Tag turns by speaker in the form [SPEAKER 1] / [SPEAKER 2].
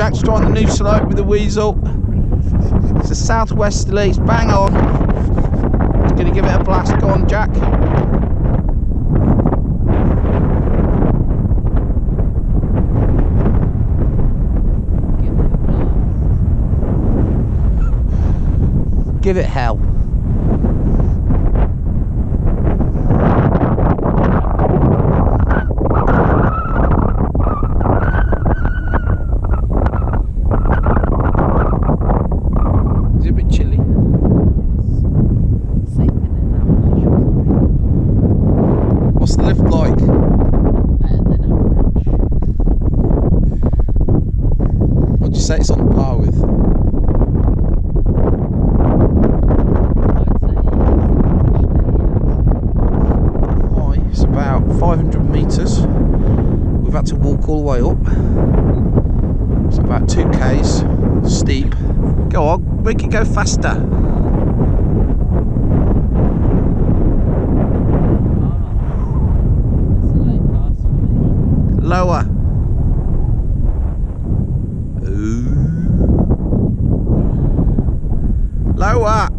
[SPEAKER 1] Jack's trying the new slope with the Weasel. It's a southwesterly, it's bang on. He's going to give it a blast. Go on, Jack. Give it hell. Is it a bit chilly? What's the lift like? What'd you say it's on par with? It's about 500 metres. We've had to walk all the way up. It's about 2 k's, steep. Go on, make it go faster. Lower. Ooh. Lower.